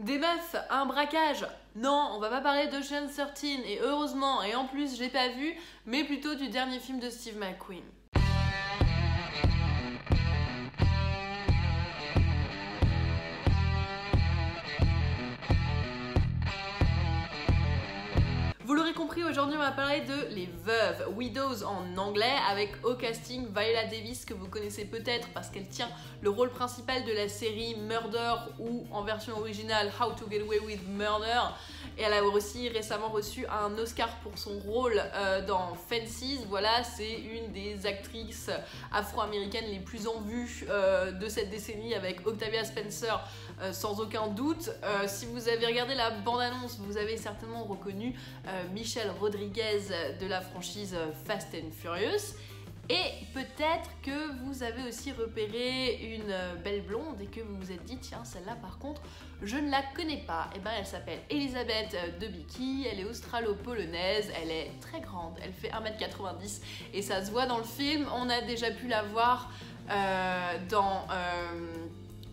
Des meufs, un braquage. Non, on va pas parler d'Ocean's 13 et heureusement, et en plus j'ai pas vu, mais plutôt du dernier film de Steve McQueen. Vous l'aurez compris, aujourd'hui on va parler de Les Veuves, Widows en anglais, avec au casting Viola Davis que vous connaissez peut-être parce qu'elle tient le rôle principal de la série Murder ou en version originale How to Get Away with Murder. Et elle a aussi récemment reçu un Oscar pour son rôle dans Fences. Voilà, c'est une des actrices afro-américaines les plus en vue de cette décennie avec Octavia Spencer sans aucun doute. Si vous avez regardé la bande-annonce, vous avez certainement reconnu Michelle Rodriguez de la franchise Fast and Furious. Et peut-être que vous avez aussi repéré une belle blonde et que vous vous êtes dit tiens celle-là par contre je ne la connais pas. Et ben elle s'appelle Elisabeth Debicki, elle est australo-polonaise, elle est très grande, elle fait 1m90 et ça se voit dans le film. On a déjà pu la voir dans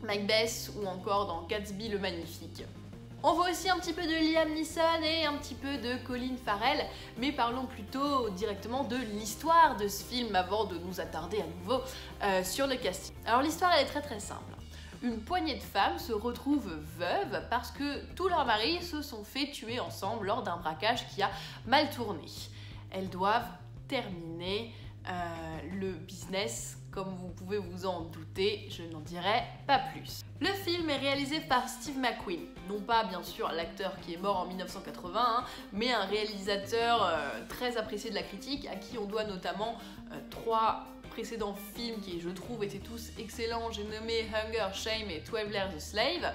Macbeth ou encore dans Gatsby le Magnifique. On voit aussi un petit peu de Liam Neeson et un petit peu de Colin Farrell, mais parlons plutôt directement de l'histoire de ce film avant de nous attarder à nouveau sur le casting. Alors l'histoire elle est très simple. Une poignée de femmes se retrouvent veuves parce que tous leurs maris se sont fait tuer ensemble lors d'un braquage qui a mal tourné. Elles doivent terminer le business. Comme vous pouvez vous en douter, je n'en dirai pas plus. Le film est réalisé par Steve McQueen, non pas bien sûr l'acteur qui est mort en 1980, mais un réalisateur très apprécié de la critique, à qui on doit notamment 3 précédents films qui, je trouve, étaient tous excellents. J'ai nommé Hunger, Shame et 12 Years a Slave.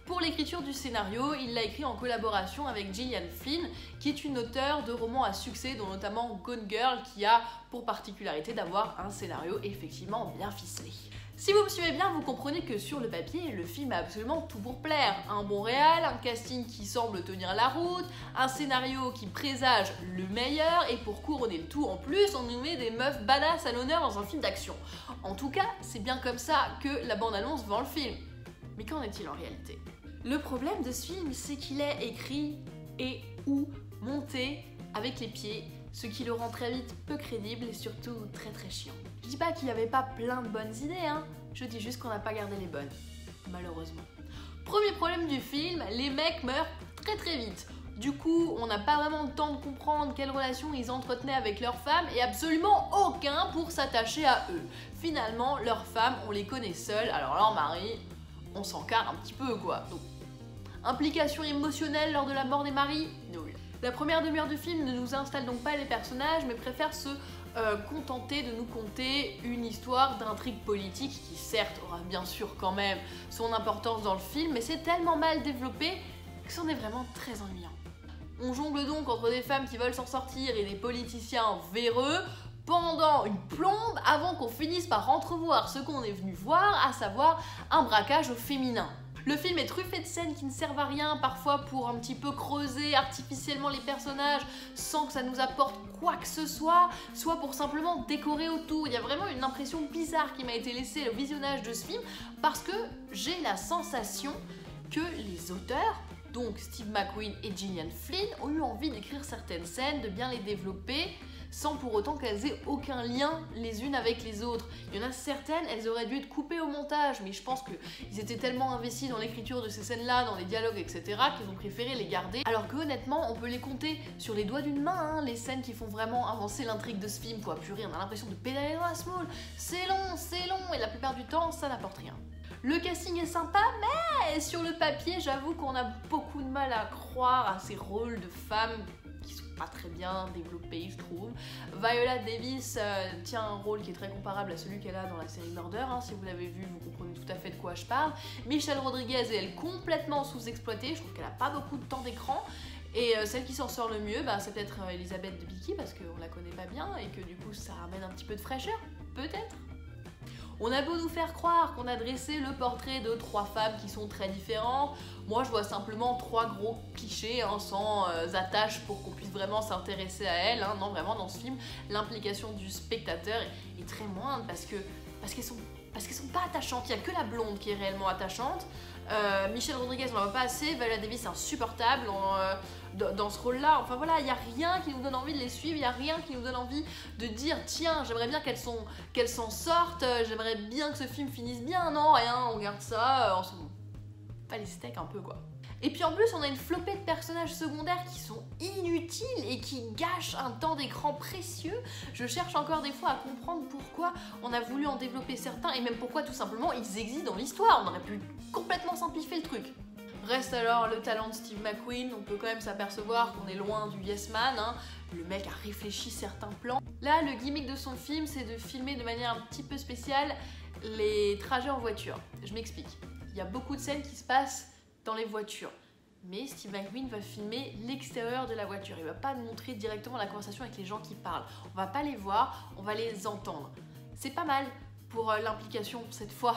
Pour l'écriture du scénario, il l'a écrit en collaboration avec Gillian Flynn, qui est une auteure de romans à succès, dont notamment Gone Girl, qui a pour particularité d'avoir un scénario effectivement bien ficelé. Si vous me suivez bien, vous comprenez que sur le papier, le film a absolument tout pour plaire. Un bon réal, un casting qui semble tenir la route, un scénario qui présage le meilleur, et pour couronner le tout en plus, on nous met des meufs badass à l'honneur dans un film d'action. En tout cas, c'est bien comme ça que la bande-annonce vend le film. Mais qu'en est-il en réalité ? Le problème de ce film, c'est qu'il est écrit et ou monté avec les pieds, ce qui le rend très vite peu crédible et surtout très chiant. Je dis pas qu'il n'y avait pas plein de bonnes idées, hein, je dis juste qu'on n'a pas gardé les bonnes, malheureusement. Premier problème du film, les mecs meurent très vite. Du coup, on n'a pas vraiment le temps de comprendre quelles relations ils entretenaient avec leurs femmes et absolument aucun pour s'attacher à eux. Finalement, leurs femmes, on les connaît seules, alors leur mari, on s'en carre un petit peu quoi. Donc, implication émotionnelle lors de la mort des maris, nul. La première demi-heure du film ne nous installe donc pas les personnages, mais préfère se contenter de nous conter une histoire d'intrigue politique qui certes aura bien sûr quand même son importance dans le film, mais c'est tellement mal développé que c'en est vraiment très ennuyant. On jongle donc entre des femmes qui veulent s'en sortir et des politiciens véreux pendant une plombe avant qu'on finisse par entrevoir ce qu'on est venu voir, à savoir un braquage au féminin. Le film est truffé de scènes qui ne servent à rien, parfois pour un petit peu creuser artificiellement les personnages sans que ça nous apporte quoi que ce soit pour simplement décorer autour. Il y a vraiment une impression bizarre qui m'a été laissée au visionnage de ce film parce que j'ai la sensation que les auteurs, donc Steve McQueen et Gillian Flynn, ont eu envie d'écrire certaines scènes, de bien les développer, sans pour autant qu'elles aient aucun lien les unes avec les autres. Il y en a certaines, elles auraient dû être coupées au montage, mais je pense qu'ils étaient tellement investis dans l'écriture de ces scènes-là, dans les dialogues, etc., qu'ils ont préféré les garder. Alors que honnêtement, on peut les compter sur les doigts d'une main, hein, les scènes qui font vraiment avancer l'intrigue de ce film. Quoi, purée, on a l'impression de pédaler dans la semoule. C'est long, et la plupart du temps, ça n'apporte rien. Le casting est sympa, mais sur le papier, j'avoue qu'on a beaucoup de mal à croire à ces rôles de femmes qui sont pas très bien développés, je trouve. Viola Davis tient un rôle qui est très comparable à celui qu'elle a dans la série Murder, hein. Si vous l'avez vu, vous comprenez tout à fait de quoi je parle. Michelle Rodriguez est elle complètement sous-exploitée, je trouve qu'elle a pas beaucoup de temps d'écran. Et celle qui s'en sort le mieux, bah, c'est peut-être Elisabeth Debicki, parce qu'on la connaît pas bien et que du coup ça ramène un petit peu de fraîcheur, peut-être. On a beau nous faire croire qu'on a dressé le portrait de 3 femmes qui sont très différentes, moi je vois simplement 3 gros clichés, hein, sans attache pour qu'on puisse vraiment s'intéresser à elles. Hein. Non, vraiment dans ce film, l'implication du spectateur est très moindre parce qu'elles sont pas attachantes. Il n'y a que la blonde qui est réellement attachante. Michelle Rodriguez, on la voit pas assez. Viola Davis, c'est insupportable dans ce rôle-là. Enfin voilà, il n'y a rien qui nous donne envie de les suivre, il n'y a rien qui nous donne envie de dire tiens, j'aimerais bien qu'elles s'en sortent, j'aimerais bien que ce film finisse bien. Non, rien, on garde ça, on se pas les steaks un peu quoi. Et puis en plus, on a une flopée de personnages secondaires qui sont inutiles et qui gâchent un temps d'écran précieux. Je cherche encore des fois à comprendre pourquoi on a voulu en développer certains et même pourquoi tout simplement ils existent dans l'histoire. On aurait pu complètement simplifier le truc. Reste alors le talent de Steve McQueen. On peut quand même s'apercevoir qu'on est loin du yes man, hein. Le mec a réfléchi certains plans. Là, le gimmick de son film, c'est de filmer de manière un petit peu spéciale les trajets en voiture. Je m'explique. Il y a beaucoup de scènes qui se passent dans les voitures. Mais Steve McQueen va filmer l'extérieur de la voiture. Il va pas nous montrer directement la conversation avec les gens qui parlent. On va pas les voir, on va les entendre. C'est pas mal pour l'implication, cette fois,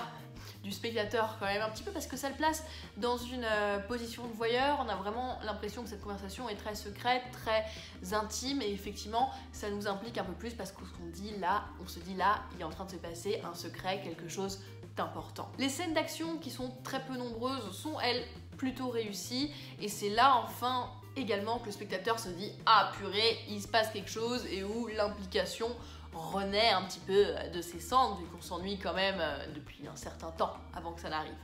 du spectateur quand même un petit peu parce que ça le place dans une position de voyeur. On a vraiment l'impression que cette conversation est très secrète, très intime et effectivement, ça nous implique un peu plus parce qu'on se dit là, il est en train de se passer un secret, quelque chose d'important. Les scènes d'action qui sont très peu nombreuses sont, elles, plutôt réussies et c'est là enfin également que le spectateur se dit ah purée, il se passe quelque chose et où l'implication renaît un petit peu de ses cendres vu qu'on s'ennuie quand même depuis un certain temps avant que ça n'arrive.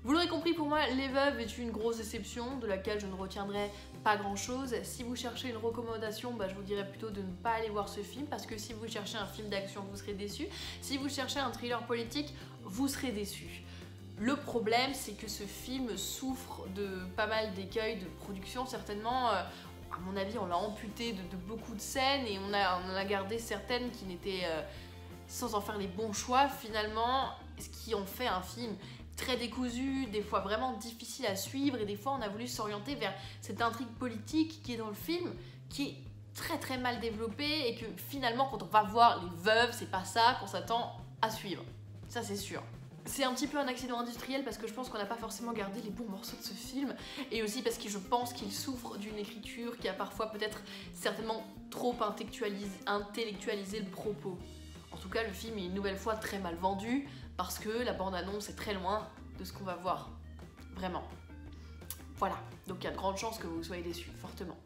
Vous l'aurez compris, pour moi, Les Veuves est une grosse déception de laquelle je ne retiendrai pas grand chose. Si vous cherchez une recommandation, je vous dirais plutôt de ne pas aller voir ce film parce que si vous cherchez un film d'action, vous serez déçu. Si vous cherchez un thriller politique, vous serez déçu. Le problème, c'est que ce film souffre de pas mal d'écueils de production, certainement. À mon avis, on l'a amputé de beaucoup de scènes et on a gardé certaines qui n'étaient, sans en faire les bons choix, finalement, ce qui en fait un film très décousu, des fois vraiment difficile à suivre et des fois on a voulu s'orienter vers cette intrigue politique qui est dans le film, qui est très très mal développée et que finalement quand on va voir Les Veuves, c'est pas ça qu'on s'attend à suivre. Ça c'est sûr. C'est un petit peu un accident industriel parce que je pense qu'on n'a pas forcément gardé les bons morceaux de ce film et aussi parce que je pense qu'il souffre d'une écriture qui a parfois peut-être certainement trop intellectualisé le propos. En tout cas, le film est une nouvelle fois très mal vendu parce que la bande-annonce est très loin de ce qu'on va voir. Vraiment. Voilà. Donc il y a de grandes chances que vous soyez déçus, fortement.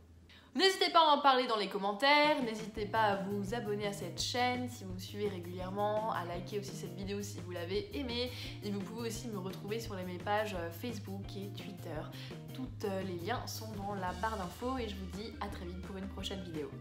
N'hésitez pas à en parler dans les commentaires, n'hésitez pas à vous abonner à cette chaîne si vous me suivez régulièrement, à liker aussi cette vidéo si vous l'avez aimée, et vous pouvez aussi me retrouver sur mes pages Facebook et Twitter. Tous les liens sont dans la barre d'infos et je vous dis à très vite pour une prochaine vidéo.